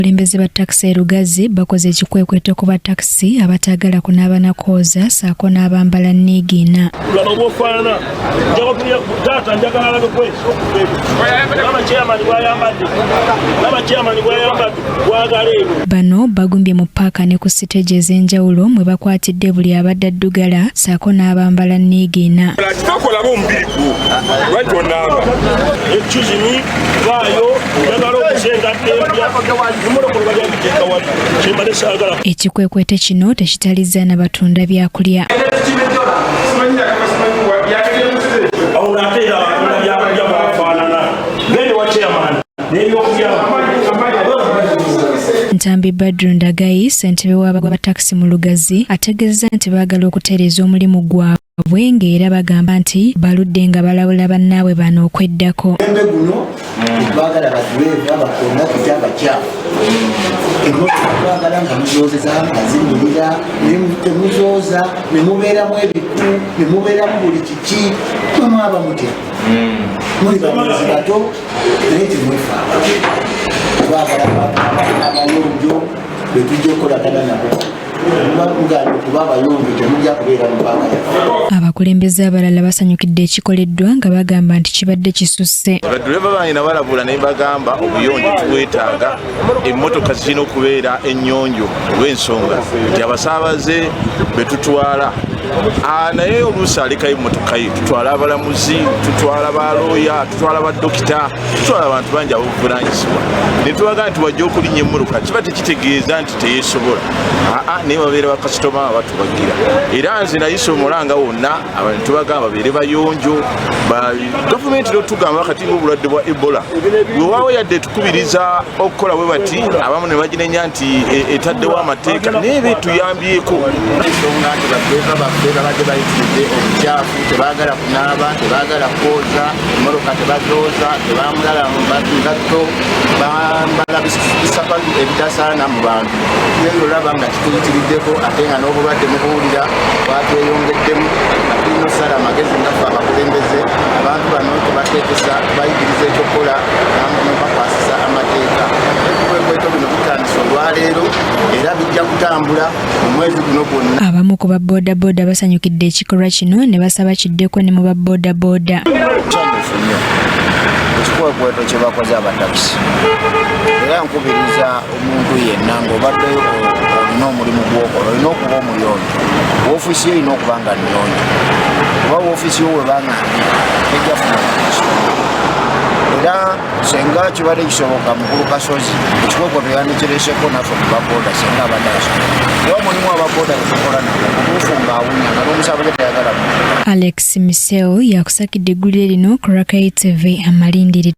abakulembeze ba taxi Lugazi bakoze ekikwekweto ku ba taxi abatagala kunaaba na kooza saako n'abambala nniigiina. Bano bagumbye mu paaka ne ku siteegi ez'enjawulo mwe bakwatidde buli abadde addugala saako n'abambala nniigiina. Ekikwekweto kino tekitalizza na batunda byakulya. Ntambi Badru Ndagayi ssentebe w'aba taxi mu Lugazi ategeezezza nti baagala okutereeza omulimu gwabwe ng'era bagamba nti baludde nga balabula bannaabwe bano okweddako. Baagala baduweeva bakonna kutyabakya emmotoka twagala nga muzoozeza nga zinyirira temuzooza ne mubeeramu ebiku ne mubeeramu buli kiki mwaba mutya muli bamizi bato naye temwefaaba twagala abayonjo betujja okukolagana nabo abakulembeze abalala basanyukidde ekikoleddwa nga bagamba nti kibadde kisusse. Baduleva balina balabula ne bagamba obuyonjo tubwetaaga, emmotoka zirina okubeera ennyonjo olw'ensonga nti abasaabaze betutwala naye oluusi alekayo emmotoka ye tutwala abalamuzi, tutwala balooya, tutwala badokita, tutwala abantu bangi ab'obuvunaanyizibwa ne tubagaa nti wajja okulinnya emmotoka kiba tekitegeeza nti teyeesobola naye babeera bakasitoma batubagira era nze nayise omulanga wonna abantu tubagamba babeere bayonjo. Gavumenti tugamba kati ng'obulwadde bwa Ebola bwewaawo yadde tukubiriza okukola bwe bati abamu ne baginenya nti etaddewo amateeka naye betuyambyeko. Babadde bayitiridde obukyafu, tebaagala kunaaba, tebaagala kwoza, emmotoka tebazooza, tebamulala mu ngatto, bambala bisapatu ebitasaana mu bantu. Ebyo olaba nga kituyitiriddeko ate nga n'obulwadde mubuwulira bwatweyongeddemu nga tulina okusala amagezi nga ffe abakulembeze abantu bano tubateekesa bayigiriza ekyokukola bakwasisa amateeka. Ebikwekweto bino bitandise olwaleero era bijja kutambula mu mwezi guno gwonna. Abamu ku ba boodabooda basanyukidde ekikolwa kino ne basaba kiddeko ne mu ba boodabooda. Ekikwekweto kye bakoze abatakisi era nkubiriza omuntu yenna ng'obaddeyo olina omulimu gw'okola olina okuba omuyonjo. Woofiisi yo erina okuba nga nnyonjo kuba woofiisi yo webanga ejja funa era senga kibadde kisoboka mukulu Kasozi ekikwekweto yandikireeseko naffe mu babooda senga abadde asobola era omulimu ababooda getukola nabo obuufu ng'awunya nga n'omusaabaze tayagala. Alex Miseo yakusakidde eggulire lino ku Rakai TV amalindiri.